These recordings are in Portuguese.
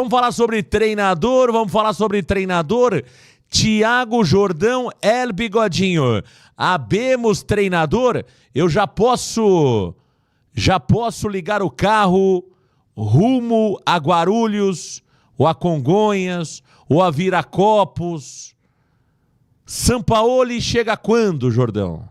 Vamos falar sobre treinador, Thiago Jordão El Bigodinho. Habemos treinador, eu já posso ligar o carro rumo a Guarulhos, ou a Congonhas, ou a Viracopos. Sampaoli chega quando, Jordão?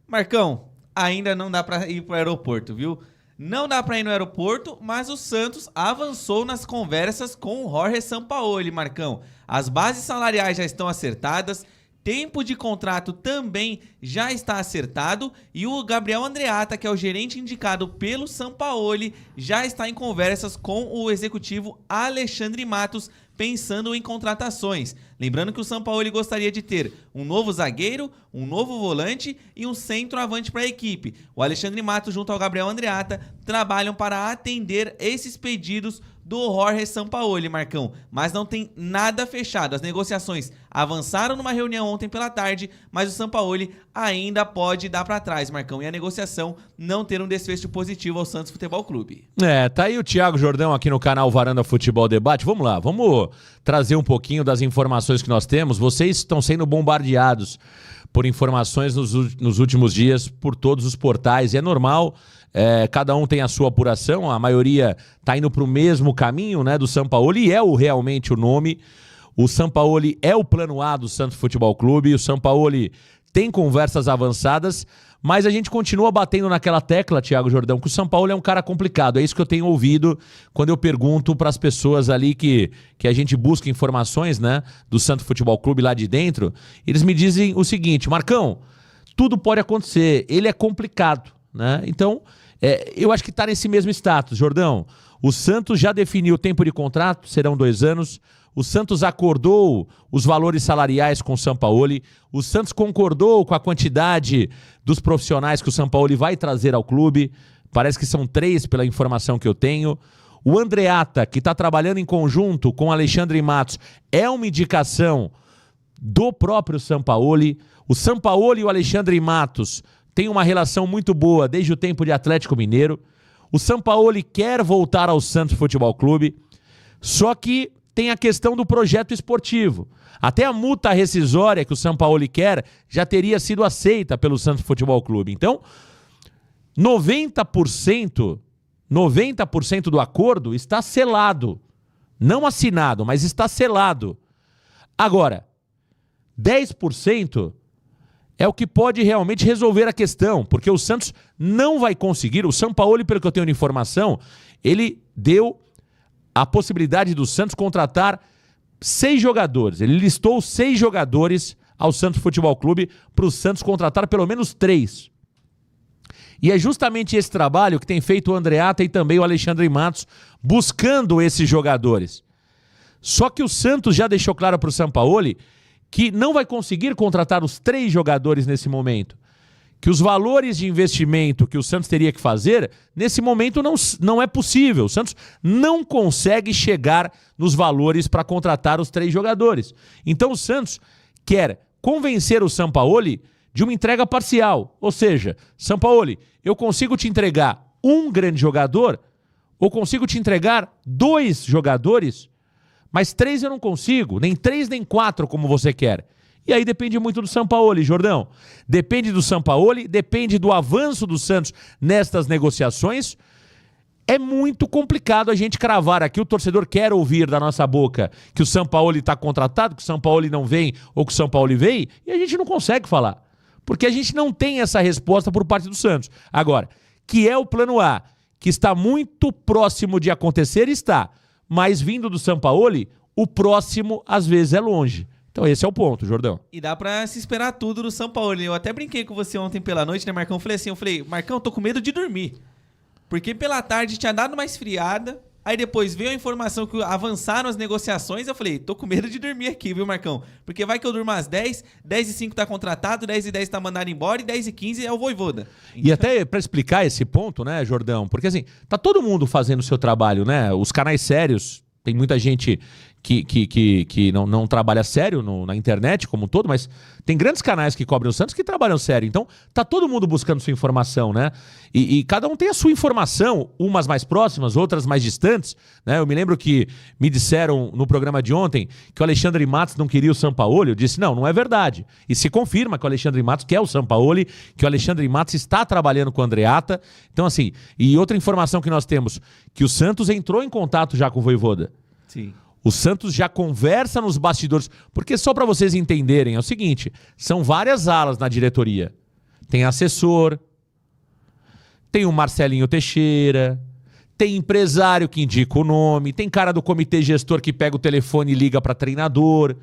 Marcão, ainda não dá pra ir pro aeroporto, viu? Não dá pra ir no aeroporto, mas o Santos avançou nas conversas com o Jorge Sampaoli, Marcão. As bases salariais já estão acertadas, tempo de contrato também já está acertado e o Gabriel Andreatta, que é o gerente indicado pelo Sampaoli, já está em conversas com o executivo Alexandre Matos, pensando em contratações. Lembrando que o Sampaoli gostaria de ter um novo zagueiro, um novo volante e um centroavante para a equipe. O Alexandre Matos junto ao Gabriel Andreatta trabalham para atender esses pedidos do Jorge Sampaoli, Marcão. Mas não tem nada fechado. As negociações avançaram numa reunião ontem pela tarde, mas o Sampaoli ainda pode dar para trás, Marcão. E a negociação não ter um desfecho positivo ao Santos Futebol Clube. Tá aí o Thiago Jordão aqui no canal Varanda Futebol Debate. Vamos lá, vamos trazer um pouquinho das informações que nós temos. Vocês estão sendo bombardeados por informações nos últimos dias por todos os portais. E é normal, cada um tem a sua apuração, a maioria está indo para o mesmo caminho, né, do Sampaoli, e é realmente o nome. O Sampaoli é o plano A do Santos Futebol Clube, o Sampaoli tem conversas avançadas, mas a gente continua batendo naquela tecla, Thiago Jordão, que o Sampaoli é um cara complicado. É isso que eu tenho ouvido quando eu pergunto para as pessoas ali que a gente busca informações, né, do Santos Futebol Clube lá de dentro. Eles me dizem o seguinte: Marcão, tudo pode acontecer, ele é complicado, né? Então, eu acho que está nesse mesmo status, Jordão. O Santos já definiu o tempo de contrato, serão 2 anos. O Santos acordou os valores salariais com o Sampaoli. O Santos concordou com a quantidade dos profissionais que o Sampaoli vai trazer ao clube. Parece que são 3 pela informação que eu tenho. O Andreatta, que está trabalhando em conjunto com o Alexandre Matos, é uma indicação do próprio Sampaoli. O Sampaoli e o Alexandre Matos têm uma relação muito boa desde o tempo de Atlético Mineiro. O Sampaoli quer voltar ao Santos Futebol Clube, só que tem a questão do projeto esportivo. Até a multa rescisória que o Sampaoli quer já teria sido aceita pelo Santos Futebol Clube. Então, 90% do acordo está selado. Não assinado, mas está selado. Agora, 10% é o que pode realmente resolver a questão, porque o Santos não vai conseguir. O Sampaoli, pelo que eu tenho de informação, ele deu a possibilidade do Santos contratar 6 jogadores. Ele listou 6 jogadores ao Santos Futebol Clube para o Santos contratar pelo menos 3. E é justamente esse trabalho que tem feito o Andreatta e também o Alexandre Matos buscando esses jogadores. Só que o Santos já deixou claro para o Sampaoli que não vai conseguir contratar os 3 jogadores nesse momento. Que os valores de investimento que o Santos teria que fazer, nesse momento não é possível. O Santos não consegue chegar nos valores para contratar os 3 jogadores. Então o Santos quer convencer o Sampaoli de uma entrega parcial. Ou seja, Sampaoli, eu consigo te entregar um grande jogador, ou consigo te entregar 2 jogadores, mas 3 eu não consigo, nem 3 nem 4 como você quer. E aí depende muito do Sampaoli, Jordão. Depende do Sampaoli, depende do avanço do Santos nestas negociações. É muito complicado a gente cravar aqui. O torcedor quer ouvir da nossa boca que o Sampaoli está contratado, que o Sampaoli não vem ou que o Sampaoli vem, e a gente não consegue falar. Porque a gente não tem essa resposta por parte do Santos. Agora, que é o plano A, que está muito próximo de acontecer, está. Mas vindo do Sampaoli, o próximo às vezes é longe. Então esse é o ponto, Jordão. E dá pra se esperar tudo do Sampaoli. Eu até brinquei com você ontem pela noite, né, Marcão? Eu falei, Marcão, tô com medo de dormir. Porque pela tarde tinha dado uma esfriada, aí depois veio a informação que avançaram as negociações, eu falei, tô com medo de dormir aqui, viu, Marcão? Porque vai que eu durmo às 10, 10h05 tá contratado, 10h10 tá mandado embora e 10h15 é o Vojvoda. E até pra explicar esse ponto, né, Jordão? Porque assim, tá todo mundo fazendo o seu trabalho, né? Os canais sérios, tem muita gente que não trabalha sério na internet como um todo, mas tem grandes canais que cobrem o Santos que trabalham sério. Então, tá todo mundo buscando sua informação, né? E cada um tem a sua informação, umas mais próximas, outras mais distantes, né? Eu me lembro que me disseram no programa de ontem que o Alexandre Matos não queria o Sampaoli. Eu disse, não é verdade. E se confirma que o Alexandre Matos quer o Sampaoli, que o Alexandre Matos está trabalhando com o Andreatta. Então, assim, e outra informação que nós temos, que o Santos entrou em contato já com o Vojvoda. Sim. O Santos já conversa nos bastidores, porque só para vocês entenderem, é o seguinte, são várias alas na diretoria. Tem assessor, tem o Marcelinho Teixeira, tem empresário que indica o nome, tem cara do comitê gestor que pega o telefone e liga para treinador.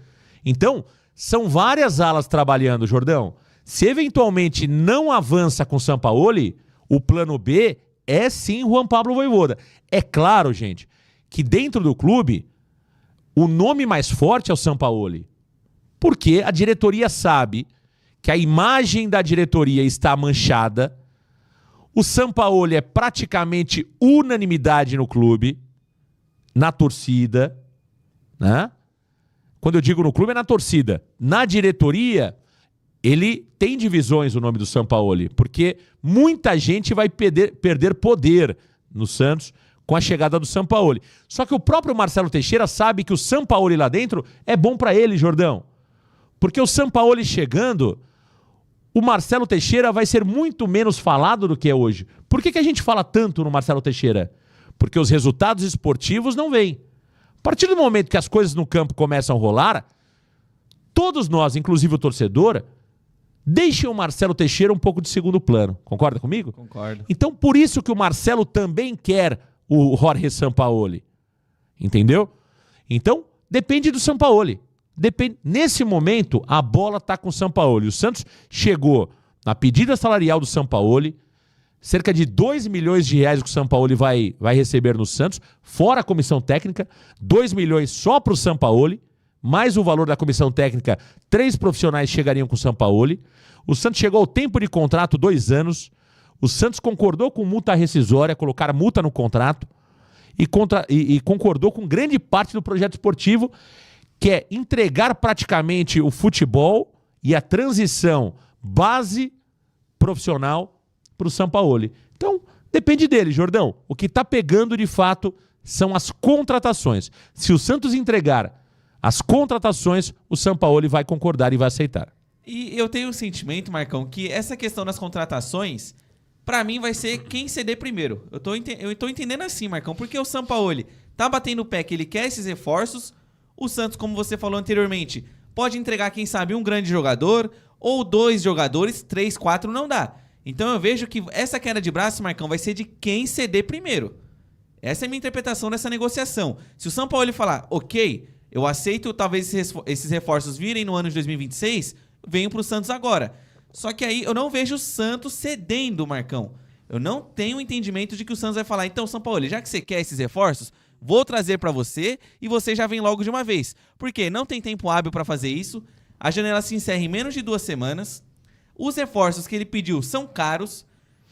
Então, são várias alas trabalhando, Jordão. Se eventualmente não avança com o Sampaoli, o plano B é sim Juan Pablo Vojvoda. É claro, gente, que dentro do clube o nome mais forte é o Sampaoli, porque a diretoria sabe que a imagem da diretoria está manchada, o Sampaoli é praticamente unanimidade no clube, na torcida, né? Quando eu digo no clube é na torcida. Na diretoria, ele tem divisões o nome do Sampaoli, porque muita gente vai perder poder no Santos com a chegada do Sampaoli. Só que o próprio Marcelo Teixeira sabe que o Sampaoli lá dentro é bom para ele, Jordão. Porque o Sampaoli chegando, o Marcelo Teixeira vai ser muito menos falado do que é hoje. Por que a gente fala tanto no Marcelo Teixeira? Porque os resultados esportivos não vêm. A partir do momento que as coisas no campo começam a rolar, todos nós, inclusive o torcedor, deixem o Marcelo Teixeira um pouco de segundo plano. Concorda comigo? Concordo. Então, por isso que o Marcelo também quer o Jorge Sampaoli, entendeu? Então, depende do Sampaoli. Nesse momento, a bola está com o Sampaoli. O Santos chegou na pedida salarial do Sampaoli, cerca de 2 milhões de reais que o Sampaoli vai receber no Santos, fora a comissão técnica, 2 milhões só para o Sampaoli, mais o valor da comissão técnica, 3 profissionais chegariam com o Sampaoli. O Santos chegou ao tempo de contrato 2 anos. O Santos concordou com multa rescisória, colocar multa no contrato e concordou com grande parte do projeto esportivo, que é entregar praticamente o futebol e a transição base profissional para o Sampaoli. Então, depende dele, Jordão. O que está pegando de fato são as contratações. Se o Santos entregar as contratações, o Sampaoli vai concordar e vai aceitar. E eu tenho um sentimento, Marcão, que essa questão das contratações, pra mim, vai ser quem ceder primeiro. Eu tô entendendo assim, Marcão, porque o Sampaoli tá batendo o pé que ele quer esses reforços. O Santos, como você falou anteriormente, pode entregar, quem sabe, um grande jogador ou 2 jogadores, 3, 4 não dá. Então eu vejo que essa queda de braço, Marcão, vai ser de quem ceder primeiro. Essa é a minha interpretação dessa negociação. Se o Sampaoli falar, ok, eu aceito talvez esses reforços virem no ano de 2026, venham pro Santos agora. Só que aí eu não vejo o Santos cedendo, Marcão. Eu não tenho entendimento de que o Santos vai falar, então, Sampaoli, já que você quer esses reforços, vou trazer pra você e você já vem logo de uma vez. Porque não tem tempo hábil pra fazer isso, a janela se encerra em menos de 2 semanas, os reforços que ele pediu são caros,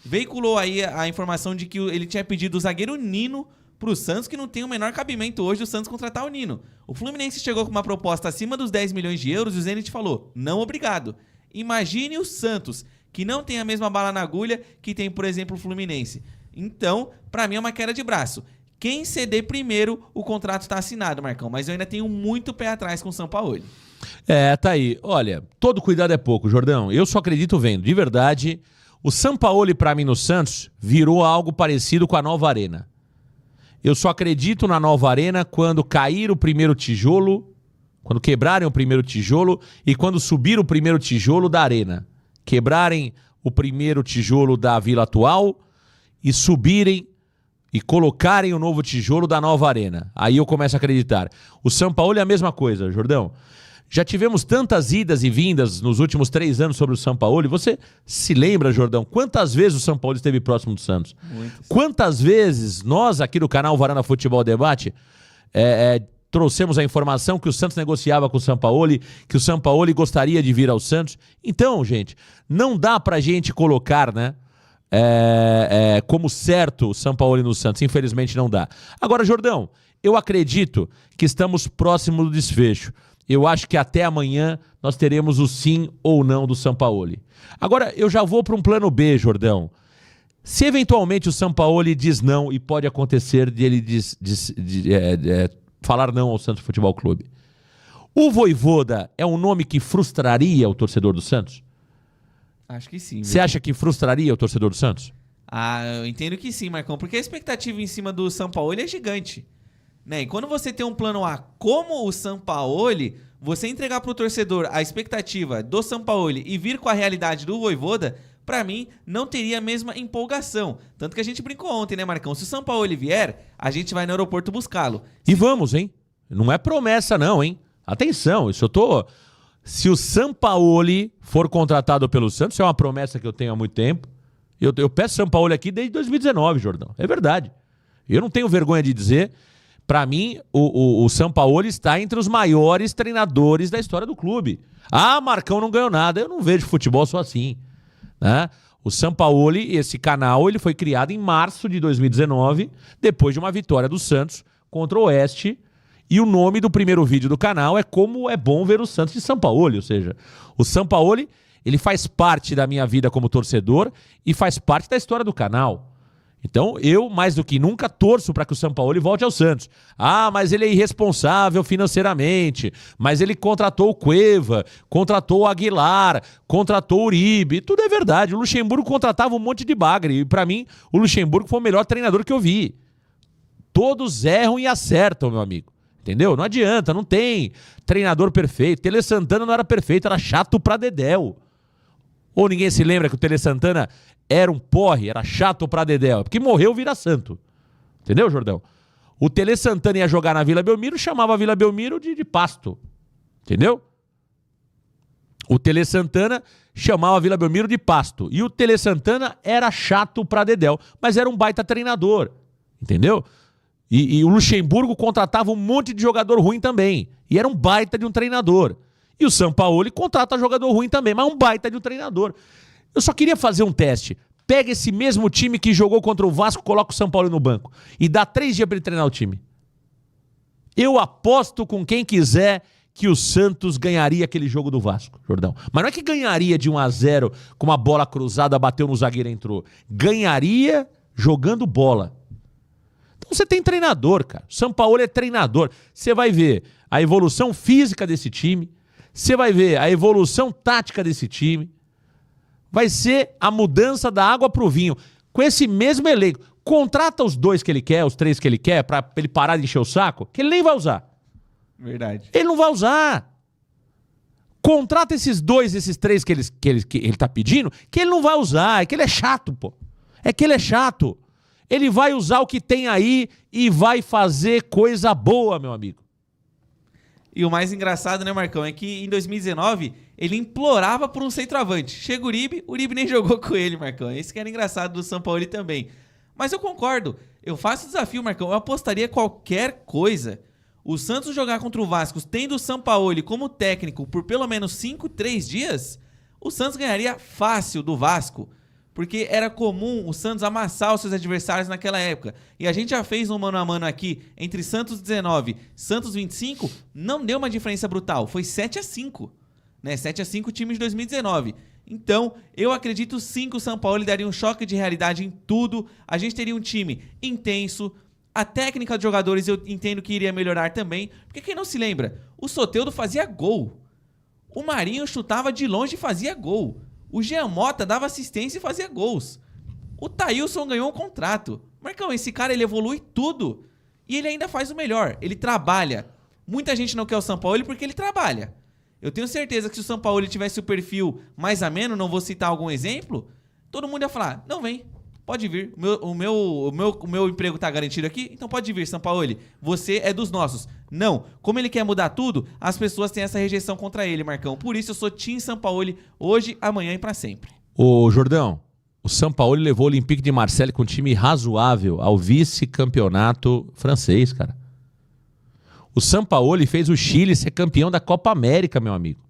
veiculou aí a informação de que ele tinha pedido o zagueiro Nino pro Santos, que não tem o menor cabimento hoje o Santos contratar o Nino. O Fluminense chegou com uma proposta acima dos 10 milhões de euros e o Zenit falou, não obrigado. Imagine o Santos, que não tem a mesma bala na agulha que tem, por exemplo, o Fluminense. Então, pra mim é uma queda de braço. Quem ceder primeiro, o contrato tá assinado, Marcão. Mas eu ainda tenho muito pé atrás com o Sampaoli. Tá aí. Olha, todo cuidado é pouco, Jordão. Eu só acredito vendo. De verdade, o Sampaoli pra mim no Santos virou algo parecido com a Nova Arena. Eu só acredito na Nova Arena quando cair o primeiro tijolo, quando quebrarem o primeiro tijolo e quando subir o primeiro tijolo da arena. Quebrarem o primeiro tijolo da vila atual e subirem e colocarem o novo tijolo da nova arena. Aí eu começo a acreditar. O Sampaoli é a mesma coisa, Jordão. Já tivemos tantas idas e vindas nos últimos 3 anos sobre o Sampaoli. Você se lembra, Jordão, quantas vezes o Sampaoli esteve próximo do Santos? Muitas. Quantas vezes nós aqui do canal Varanda Futebol Debate trouxemos a informação que o Santos negociava com o Sampaoli, que o Sampaoli gostaria de vir ao Santos. Então, gente, não dá pra gente colocar, né, como certo o Sampaoli no Santos. Infelizmente não dá. Agora, Jordão, eu acredito que estamos próximos do desfecho. Eu acho que até amanhã nós teremos o sim ou não do Sampaoli. Agora, eu já vou para um plano B, Jordão. Se eventualmente o Sampaoli diz não, e pode acontecer de ele falar não ao Santos Futebol Clube, o Vojvoda é um nome que frustraria o torcedor do Santos? Acho que sim. Você acha que frustraria o torcedor do Santos? Ah, eu entendo que sim, Marcão, porque a expectativa em cima do Sampaoli é gigante. Né? E quando você tem um plano A como o Sampaoli, você entregar pro torcedor a expectativa do Sampaoli e vir com a realidade do Vojvoda, pra mim, não teria a mesma empolgação. Tanto que a gente brincou ontem, né, Marcão? Se o Sampaoli vier, a gente vai no aeroporto buscá-lo. E vamos, hein? Não é promessa não, hein? Atenção, isso eu tô... Se o Sampaoli for contratado pelo Santos, é uma promessa que eu tenho há muito tempo. Eu peço Sampaoli aqui desde 2019, Jordão. É verdade. Eu não tenho vergonha de dizer... Para mim, o Sampaoli está entre os maiores treinadores da história do clube. Ah, Marcão não ganhou nada. Eu não vejo futebol só assim. Né? O Sampaoli, esse canal, ele foi criado em março de 2019, depois de uma vitória do Santos contra o Oeste. E o nome do primeiro vídeo do canal é Como é Bom Ver o Santos de Sampaoli. Ou seja, o Sampaoli, ele faz parte da minha vida como torcedor e faz parte da história do canal. Então, eu, mais do que nunca, torço para que o Sampaoli volte ao Santos. Ah, mas ele é irresponsável financeiramente, mas ele contratou o Cueva, contratou o Aguilar, contratou o Uribe, tudo é verdade. O Luxemburgo contratava um monte de bagre, e para mim, o Luxemburgo foi o melhor treinador que eu vi. Todos erram e acertam, meu amigo. Entendeu? Não adianta, não tem treinador perfeito. Tele Santana não era perfeito, era chato pra dedéu. Ou ninguém se lembra que o Tele Santana era um porre, era chato pra dedéu, porque morreu vira santo. Entendeu, Jordão? O Tele Santana ia jogar na Vila Belmiro, chamava a Vila Belmiro de pasto. Entendeu? O Tele Santana chamava a Vila Belmiro de pasto. E o Tele Santana era chato pra dedéu, mas era um baita treinador. Entendeu? E o Luxemburgo contratava um monte de jogador ruim também. E era um baita de um treinador. E o Sampaoli contrata jogador ruim também, mas um baita de um treinador. Eu só queria fazer um teste. Pega esse mesmo time que jogou contra o Vasco, coloca o Sampaoli no banco e dá 3 dias para ele treinar o time. Eu aposto com quem quiser que o Santos ganharia aquele jogo do Vasco, Jordão. Mas não é que ganharia de 1-0 com uma bola cruzada, bateu no zagueiro e entrou. Ganharia jogando bola. Então você tem treinador, cara. O Sampaoli é treinador. Você vai ver a evolução física desse time, você vai ver a evolução tática desse time. Vai ser a mudança da água pro vinho. Com esse mesmo elenco. Contrata os 2 que ele quer, os 3 que ele quer, pra ele parar de encher o saco, que ele nem vai usar. Verdade. Ele não vai usar. Contrata esses 2, esses 3 que ele tá pedindo, que ele não vai usar. É que ele é chato, pô. É que ele é chato. Ele vai usar o que tem aí e vai fazer coisa boa, meu amigo. E o mais engraçado, né, Marcão, é que em 2019 ele implorava por um centroavante. Chega o Uribe nem jogou com ele, Marcão. Esse que era engraçado do Sampaoli também. Mas eu concordo. Eu faço o desafio, Marcão. Eu apostaria qualquer coisa. O Santos jogar contra o Vasco, tendo o Sampaoli como técnico por pelo menos 3 dias, o Santos ganharia fácil do Vasco. Porque era comum o Santos amassar os seus adversários naquela época. E a gente já fez um mano a mano aqui entre Santos 19 e Santos 25. Não deu uma diferença brutal. Foi 7-5. Né? 7-5 time de 2019. Então, eu acredito sim que o Sampaoli daria um choque de realidade em tudo. A gente teria um time intenso. A técnica dos jogadores eu entendo que iria melhorar também. Porque quem não se lembra? O Soteldo fazia gol. O Marinho chutava de longe e fazia gol. O Jean Mota dava assistência e fazia gols. O Thailson ganhou um contrato. Marcão, esse cara ele evolui tudo. E ele ainda faz o melhor. Ele trabalha. Muita gente não quer o Sampaoli porque ele trabalha. Eu tenho certeza que se o Sampaoli tivesse o perfil mais ameno, não vou citar algum exemplo, todo mundo ia falar, não vem, pode vir. O meu emprego tá garantido aqui, então pode vir, Sampaoli. Você é dos nossos. Não. Como ele quer mudar tudo, as pessoas têm essa rejeição contra ele, Marcão. Por isso eu sou Team Sampaoli hoje, amanhã e pra sempre. Ô, Jordão, o Sampaoli levou o Olympique de Marseille com um time razoável ao vice-campeonato francês, cara. O Sampaoli fez o Chile ser campeão da Copa América, meu amigo.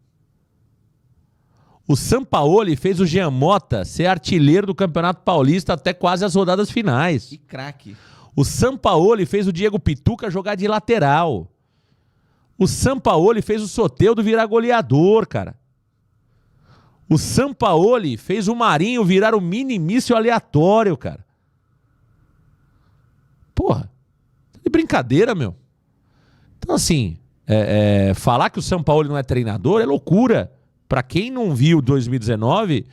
O Sampaoli fez o Jean Mota ser artilheiro do Campeonato Paulista até quase as rodadas finais. Que craque. O Sampaoli fez o Diego Pituca jogar de lateral. O Sampaoli fez o Soteldo virar goleador, cara. O Sampaoli fez o Marinho virar o mini-míssil aleatório, cara. Porra, tá de brincadeira, meu. Então, assim, falar que o Sampaoli não é treinador é loucura. Pra quem não viu 2019,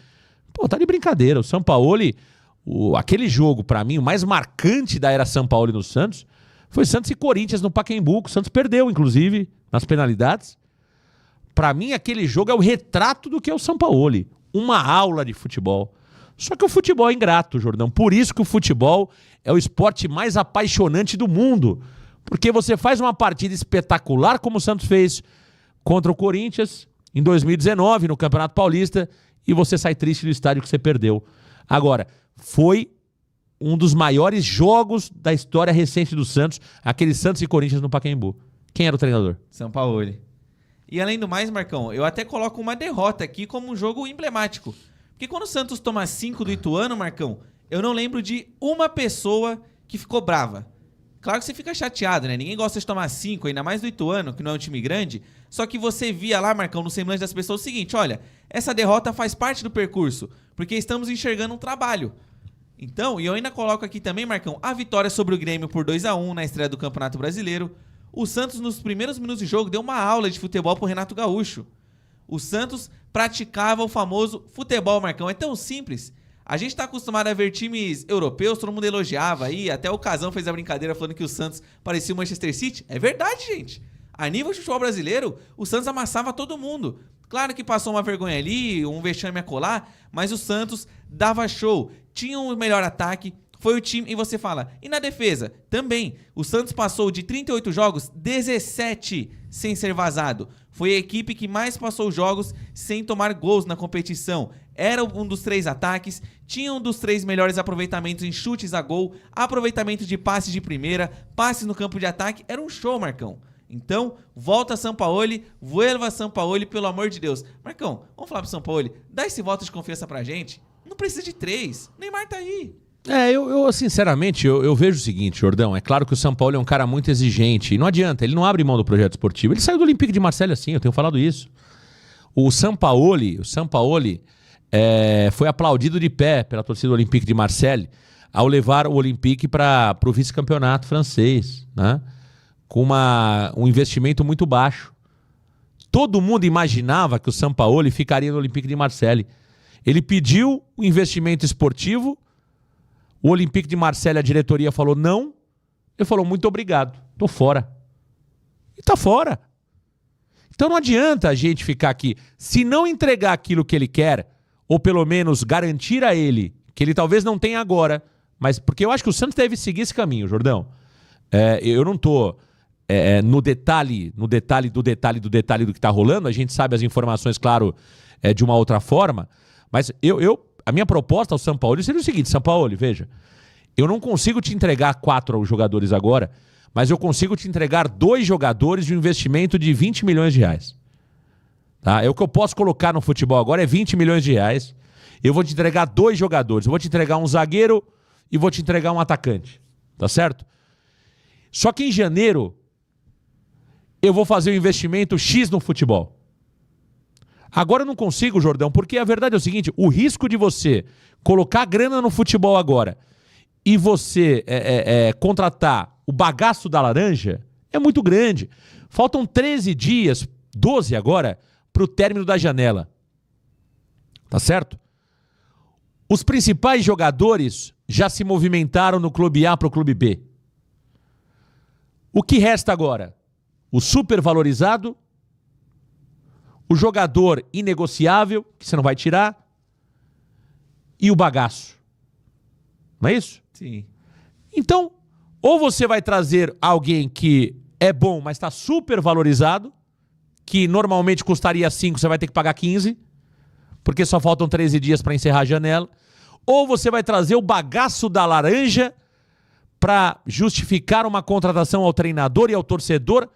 pô, tá de brincadeira. O Sampaoli, aquele jogo, pra mim, o mais marcante da era Sampaoli no Santos, foi Santos e Corinthians no Pacaembu. O Santos perdeu, inclusive, nas penalidades. Pra mim, aquele jogo é o retrato do que é o Sampaoli. Uma aula de futebol. Só que o futebol é ingrato, Jordão. Por isso que o futebol é o esporte mais apaixonante do mundo. Porque você faz uma partida espetacular, como o Santos fez contra o Corinthians em 2019, no Campeonato Paulista, e você sai triste do estádio que você perdeu. Agora, foi um dos maiores jogos da história recente do Santos, aquele Santos e Corinthians no Pacaembu. Quem era o treinador? Sampaoli. E além do mais, Marcão, eu até coloco uma derrota aqui como um jogo emblemático. Porque quando o Santos toma 5 do Ituano, Marcão, eu não lembro de uma pessoa que ficou brava. Claro que você fica chateado, né? Ninguém gosta de tomar 5, ainda mais do Ituano, que não é um time grande. Só que você via lá, Marcão, no semblante das pessoas o seguinte: olha, essa derrota faz parte do percurso, porque estamos enxergando um trabalho. Então, e eu ainda coloco aqui também, Marcão, a vitória sobre o Grêmio por 2-1 na estreia do Campeonato Brasileiro. O Santos, nos primeiros minutos de jogo, deu uma aula de futebol pro Renato Gaúcho. O Santos praticava o famoso futebol, Marcão. É tão simples. A gente tá acostumado a ver times europeus, todo mundo elogiava aí, até o Casão fez a brincadeira falando que o Santos parecia o Manchester City. É verdade, gente. A nível de futebol brasileiro, o Santos amassava todo mundo. Claro que passou uma vergonha ali, um vexame a colar, mas o Santos dava show. Tinha o melhor ataque, foi o time, e você fala, e na defesa? Também, o Santos passou de 38 jogos, 17 sem ser vazado. Foi a equipe que mais passou jogos sem tomar gols na competição. Era um dos 3 ataques, tinha um dos 3 melhores aproveitamentos em chutes a gol, aproveitamento de passes de primeira, passes no campo de ataque, era um show, Marcão. Então, volta Sampaoli, vuelva Sampaoli, pelo amor de Deus. Marcão, vamos falar pro Sampaoli, dá esse voto de confiança pra gente. Não precisa de 3, o Neymar tá aí. Eu sinceramente, eu vejo o seguinte, Jordão, é claro que o Sampaoli é um cara muito exigente, e não adianta, ele não abre mão do projeto esportivo. Ele saiu do Olympique de Marseille assim, eu tenho falado isso. O Sampaoli foi aplaudido de pé pela torcida do Olympique de Marseille ao levar o Olympique para o vice-campeonato francês, né? Com um investimento muito baixo. Todo mundo imaginava que o Sampaoli ficaria no Olympique de Marseille. Ele pediu o investimento esportivo, o Olympique de Marseille, a diretoria falou não, ele falou muito obrigado, tô fora. E tá fora. Então não adianta a gente ficar aqui. Se não entregar aquilo que ele quer, ou pelo menos garantir a ele, que ele talvez não tenha agora, mas porque eu acho que o Santos deve seguir esse caminho, Jordão. Eu não tô no detalhe do que está rolando, a gente sabe as informações, claro, de uma outra forma, mas a minha proposta ao Sampaoli seria o seguinte: Sampaoli, veja, eu não consigo te entregar 4 jogadores agora, mas eu consigo te entregar 2 jogadores de um investimento de 20 milhões de reais. Tá? O que eu posso colocar no futebol agora é 20 milhões de reais, eu vou te entregar 2 jogadores, eu vou te entregar um zagueiro e vou te entregar um atacante, tá certo? Só que em janeiro eu vou fazer um investimento X no futebol. Agora eu não consigo, Jordão, porque a verdade é o seguinte: o risco de você colocar grana no futebol agora e você contratar o bagaço da laranja é muito grande. Faltam 13 dias, 12 agora, para o término da janela. Tá certo? Os principais jogadores já se movimentaram no clube A para o clube B. O que resta agora? O supervalorizado, o jogador inegociável, que você não vai tirar, e o bagaço. Não é isso? Sim. Então, ou você vai trazer alguém que é bom, mas está supervalorizado, que normalmente custaria 5, você vai ter que pagar 15, porque só faltam 13 dias para encerrar a janela, ou você vai trazer o bagaço da laranja para justificar uma contratação ao treinador e ao torcedor,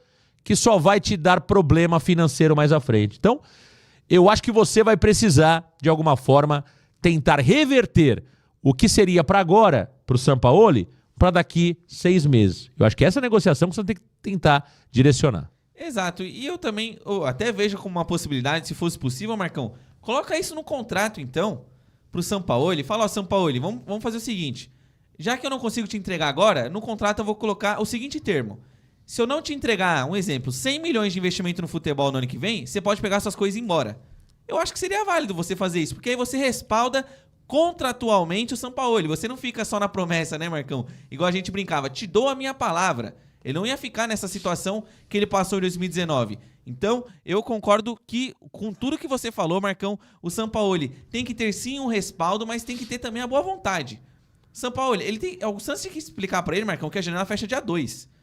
que só vai te dar problema financeiro mais à frente. Então, eu acho que você vai precisar, de alguma forma, tentar reverter o que seria para agora, para o Sampaoli, para daqui 6 meses. Eu acho que essa negociação que você tem que tentar direcionar. Exato. E eu também até vejo como uma possibilidade, se fosse possível, Marcão, coloca isso no contrato, então, pro Sampaoli. Fala, ó, Sampaoli, vamos fazer o seguinte. Já que eu não consigo te entregar agora, no contrato eu vou colocar o seguinte termo. Se eu não te entregar, um exemplo, 100 milhões de investimento no futebol no ano que vem, você pode pegar suas coisas e ir embora. Eu acho que seria válido você fazer isso, porque aí você respalda contratualmente o Sampaoli. Você não fica só na promessa, né, Marcão? Igual a gente brincava, te dou a minha palavra. Ele não ia ficar nessa situação que ele passou em 2019. Então, eu concordo que com tudo que você falou, Marcão, o Sampaoli tem que ter sim um respaldo, mas tem que ter também a boa vontade. Sampaoli, o Santos tem que explicar pra ele, Marcão, que a janela fecha dia 2.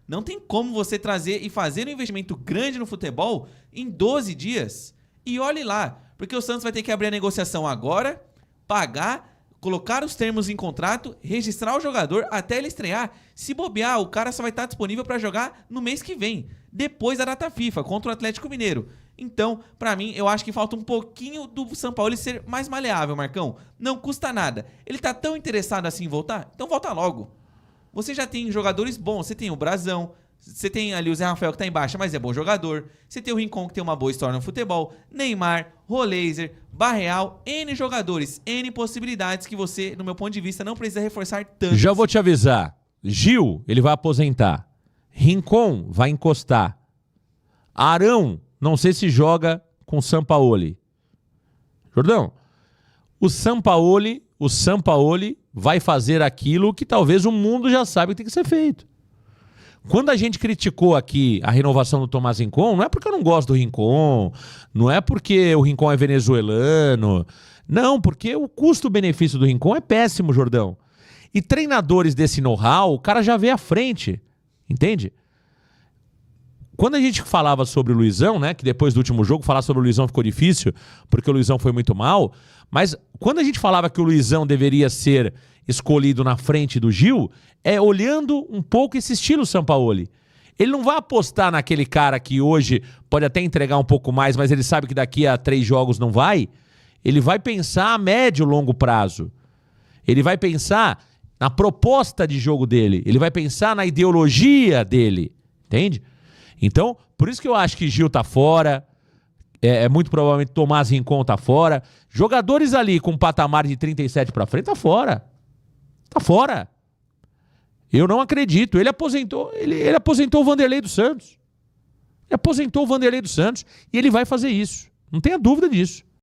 Não tem como você trazer e fazer um investimento grande no futebol em 12 dias. E olhe lá, porque o Santos vai ter que abrir a negociação agora, pagar, colocar os termos em contrato, registrar o jogador até ele estrear. Se bobear, o cara só vai estar disponível para jogar no mês que vem, depois da data FIFA, contra o Atlético Mineiro. Então, pra mim, eu acho que falta um pouquinho do Sampaoli ser mais maleável, Marcão. Não custa nada. Ele tá tão interessado assim em voltar? Então volta logo. Você já tem jogadores bons, você tem o Brazão, você tem ali o Zé Rafael que tá em baixa, mas é bom jogador. Você tem o Rincon que tem uma boa história no futebol, Neymar, Roleiser, Barreal, N jogadores, N possibilidades que você, no meu ponto de vista, não precisa reforçar tanto. Já vou te avisar. Gil, ele vai aposentar. Rincon vai encostar. Arão, não sei se joga com Sampaoli. Jordão, o Sampaoli vai fazer aquilo que talvez o mundo já sabe que tem que ser feito. Quando a gente criticou aqui a renovação do Tomás Rincon, não é porque eu não gosto do Rincon, não é porque o Rincon é venezuelano, não, porque o custo-benefício do Rincon é péssimo, Jordão. E treinadores desse know-how, o cara já vê à frente, entende? Quando a gente falava sobre o Luizão, né, que depois do último jogo falar sobre o Luizão ficou difícil, porque o Luizão foi muito mal, mas quando a gente falava que o Luizão deveria ser escolhido na frente do Gil, é olhando um pouco esse estilo Sampaoli. Ele não vai apostar naquele cara que hoje pode até entregar um pouco mais, mas ele sabe que daqui a 3 jogos não vai. Ele vai pensar a médio e longo prazo. Ele vai pensar na proposta de jogo dele. Ele vai pensar na ideologia dele. Entende? Então, por isso que eu acho que Gil tá fora. É muito provavelmente Tomás Rincon tá fora. Jogadores ali com patamar de 37 para frente tá fora. Tá fora. Eu não acredito. Ele aposentou o Vanderlei dos Santos. Ele aposentou o Vanderlei dos Santos e ele vai fazer isso. Não tenha dúvida disso.